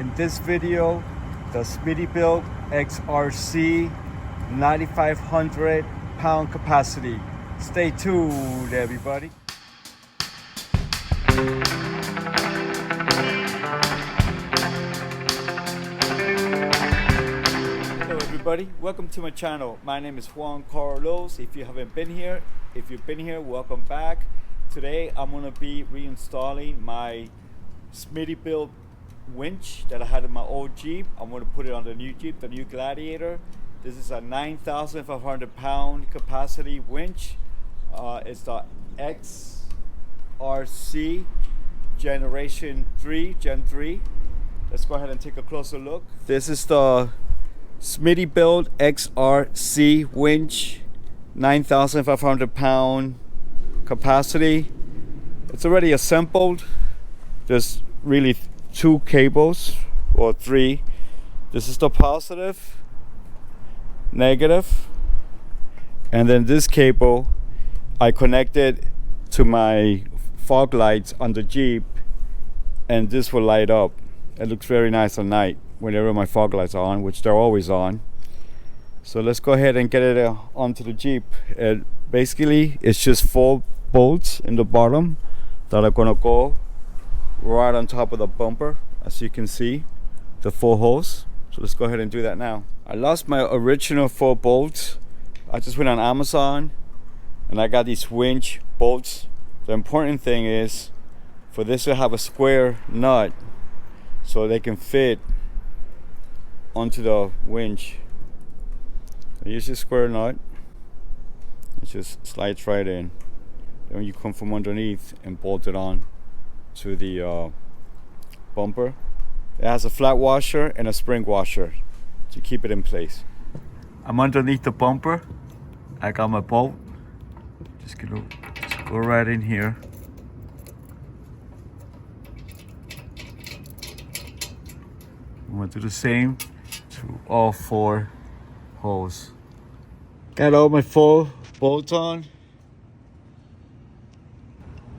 In this video, the Smittybilt XRC 9,500 pound capacity. Stay tuned, everybody. Hello everybody, welcome to my channel. My name is Juan Carlos. If you haven't been here, if you've been here, welcome back. Today I'm going to be reinstalling my Smittybilt winch that I had in my old Jeep. I'm going to put it on the new Jeep, the new Gladiator. This is a 9,500 pound capacity winch. It's the XRC Generation 3, Gen 3. Let's go ahead and take a closer look. This is the Smittybilt XRC winch, 9,500 pound capacity. It's already assembled. There's really two cables or three. This is the positive, negative, and then this cable I connected to my fog lights on the Jeep, and this will light up. It looks very nice at night whenever my fog lights are on, which they're always on. So let's go ahead and get it onto the Jeep. Basically it's just 4 bolts in the bottom that are gonna go right on top of the bumper, as you can see, the 4 holes. So let's go ahead and do that now. I lost my original 4 bolts. I just went on Amazon and I got these winch bolts. The important thing is for this to have a square nut so they can fit onto the winch. I use this square nut. It just slides right in. Then you come from underneath and bolt it on to the bumper. It has a flat washer and a spring washer to keep it in place. I'm underneath the bumper. I got my bolt. Just go right in here. I'm gonna do the same to all 4 holes. Got all my 4 bolts on.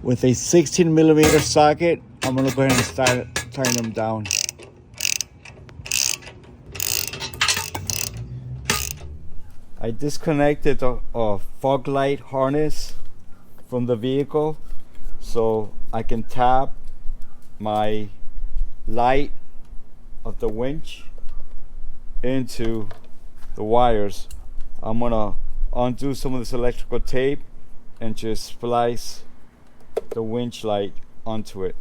With a 16mm socket, I'm gonna go ahead and start tying them down. I disconnected a fog light harness from the vehicle so I can tap my light of the winch into the wires. I'm gonna undo some of this electrical tape and just splice the winch light onto it.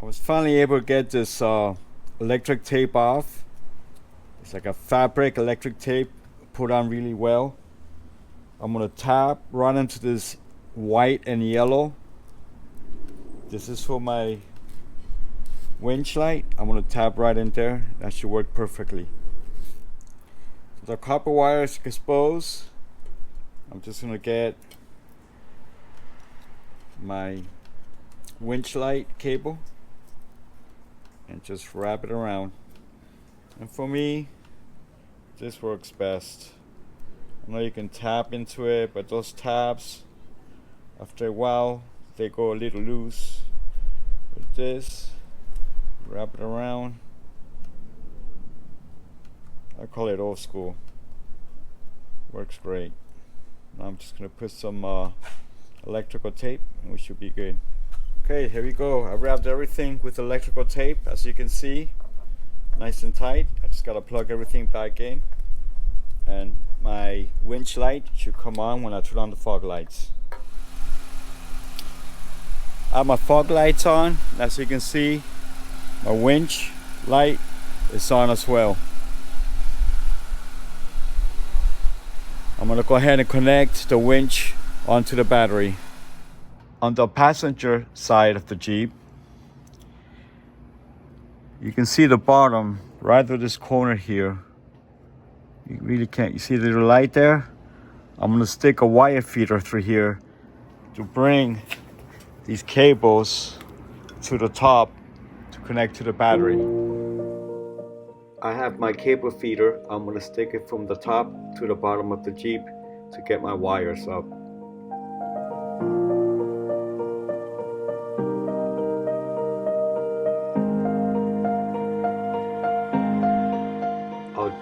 I was finally able to get this electric tape off. It's like a fabric electric tape, put on really well. I'm gonna tap right into this white and yellow. This is for my winch light. I'm gonna tap right in there. That should work perfectly. So the copper wire is exposed. I'm just gonna get my winch light cable and just wrap it around. And for me, this works best. I know you can tap into it, but those taps, after a while, they go a little loose. With this, wrap it around. I call it old school. Works great. Now I'm just gonna put some electrical tape and we should be good. Okay, here we go. I wrapped everything with electrical tape, as you can see, nice and tight. I just gotta plug everything back in, and my winch light should come on when I turn on the fog lights. I have my fog lights on, and as you can see, my winch light is on as well. I'm gonna go ahead and connect the winch onto the battery. On the passenger side of the Jeep, you can see the bottom right through this corner here. You really can't. You see the little light there? I'm gonna stick a wire feeder through here to bring these cables to the top to connect to the battery. I have my cable feeder. I'm gonna stick it from the top to the bottom of the Jeep to get my wires up.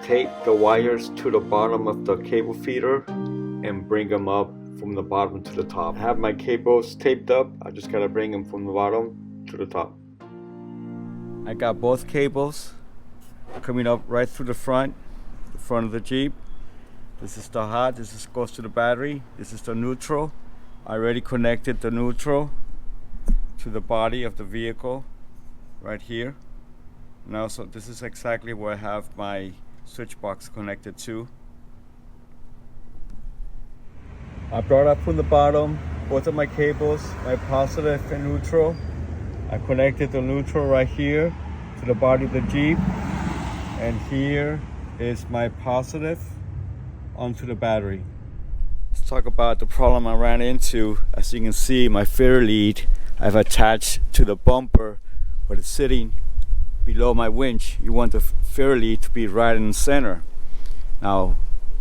tape the wires to the bottom of the cable feeder and bring them up from the bottom to the top. I have my cables taped up. I just gotta bring them from the bottom to the top. I got both cables coming up right through the front of the Jeep. This is the hot, goes to the battery. This is the neutral. I already connected the neutral to the body of the vehicle right here. Now, so this is exactly where I have my switch box connected to. I brought up from the bottom both of my cables, my positive and neutral. I connected the neutral right here to the body of the Jeep, and here is my positive onto the battery. Let's talk about the problem I ran into. As you can see, my Fairlead I've attached to the bumper, but it's sitting below my winch. You want the Fairlead to be right in the center. Now,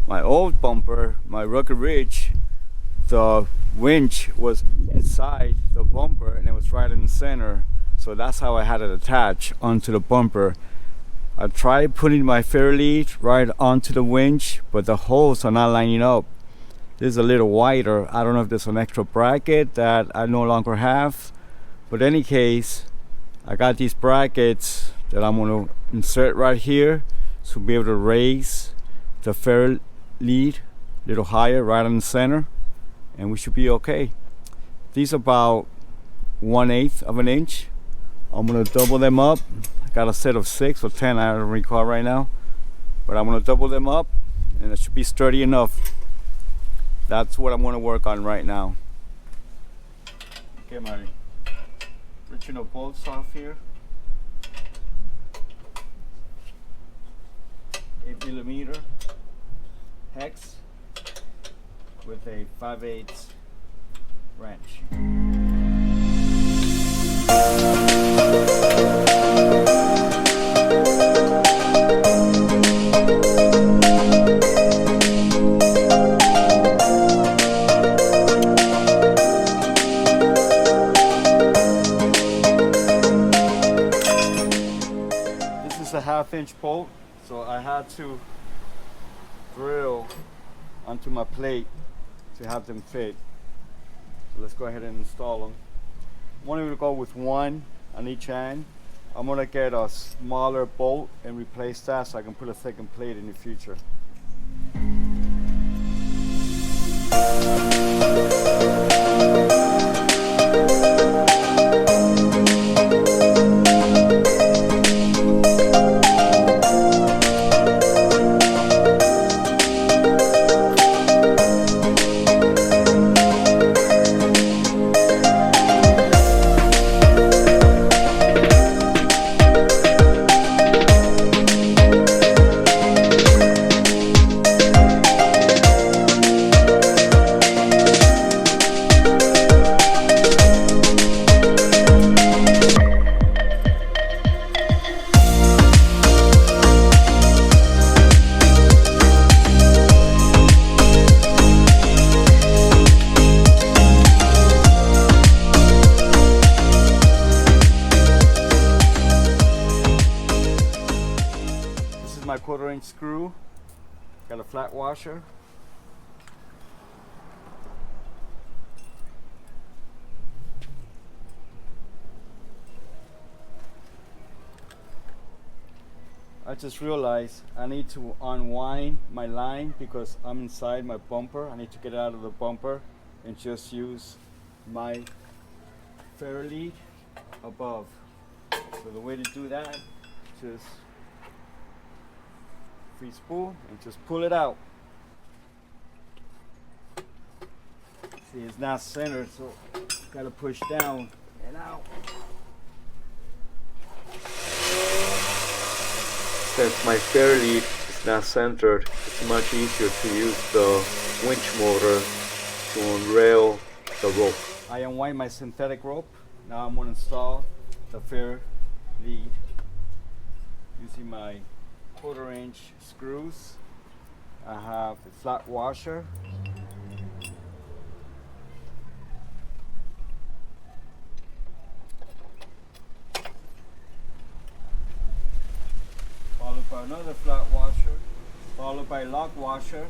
my old bumper, my Rugged Ridge, the winch was inside the bumper and it was right in the center. So that's how I had it attached onto the bumper. I tried putting my Fairlead right onto the winch, but the holes are not lining up. This is a little wider. I don't know if there's an extra bracket that I no longer have, but in any case, I got these brackets that I'm going to insert right here to be able to raise the Fairlead a little higher right in the center, and we should be okay. These are about 1/8 of an inch. I'm going to double them up. I got a set of 6 or 10, I don't recall right now, but I'm going to double them up and it should be sturdy enough. That's what I'm going to work on right now. Okay, my original bolts off here. 8mm hex with a 5/8 wrench. This is a 1/2-inch bolt, so I had to drill onto my plate to have them fit. So let's go ahead and install them. I'm only going to go with one on each end. I'm going to get a smaller bolt and replace that so I can put a second plate in the future. My 1/4-inch screw, got a flat washer. I just realized I need to unwind my line because I'm inside my bumper. I need to get out of the bumper and just use my Fairlead above. So the way to do that, just free spool and just pull it out. See, it's not centered, so gotta push down and out. Since my Fairlead is not centered, it's much easier to use the winch motor to unrail the rope. I unwind my synthetic rope. Now I'm going to install the Fairlead using my 1/4-inch screws. I have a flat washer. Followed by another flat washer. followed by lock washer,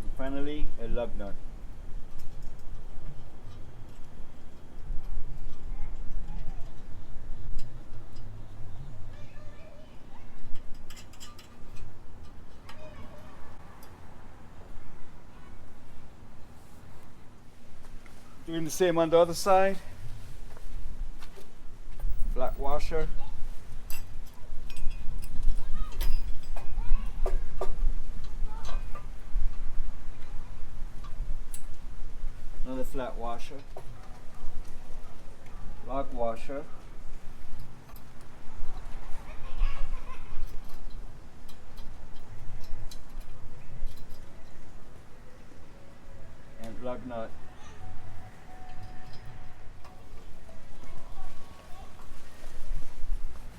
and finally a lug nut. Doing the same on the other side. Flat washer. Another flat washer. Lock washer. And lug nut.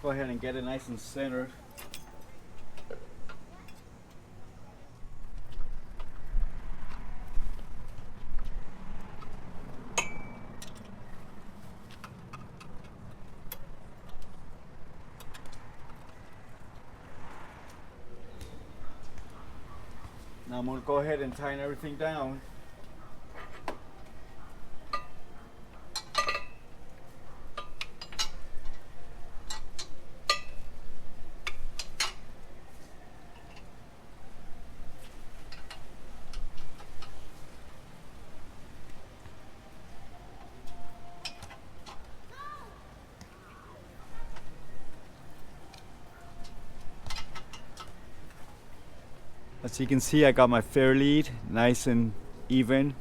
Go ahead and get it nice and centered. Now I'm going to go ahead and tighten everything down. As you can see, I got my Fairlead nice and even.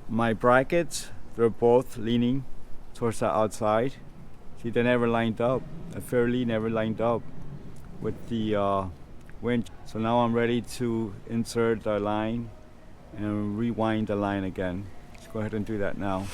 My brackets, they're both leaning towards the outside. See, they never lined up. The Fairlead never lined up with the winch. So now I'm ready to insert the line and rewind the line again. Let's go ahead and do that now.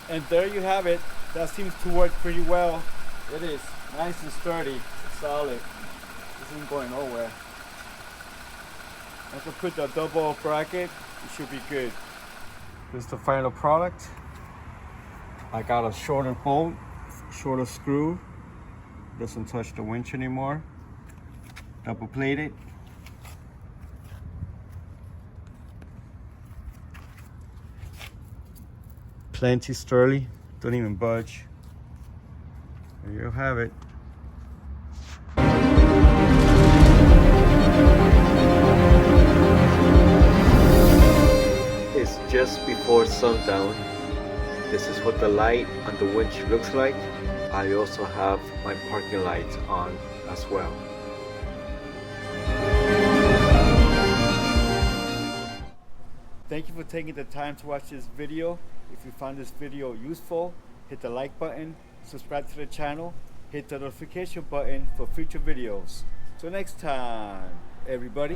And there you have it. That seems to work pretty well. It is nice and sturdy, solid. This isn't going nowhere. Once I put the double bracket, it should be good. This is the final product. I got a shorter bolt, shorter screw. Doesn't touch the winch anymore. Double plated. Plenty sturdy, don't even budge. There you have it. It's just before sundown. This is what the light on the winch looks like. I also have my parking lights on as well. Thank you for taking the time to watch this video. If you found this video useful, hit the like button, subscribe to the channel, hit the notification button for future videos. Till next time, everybody.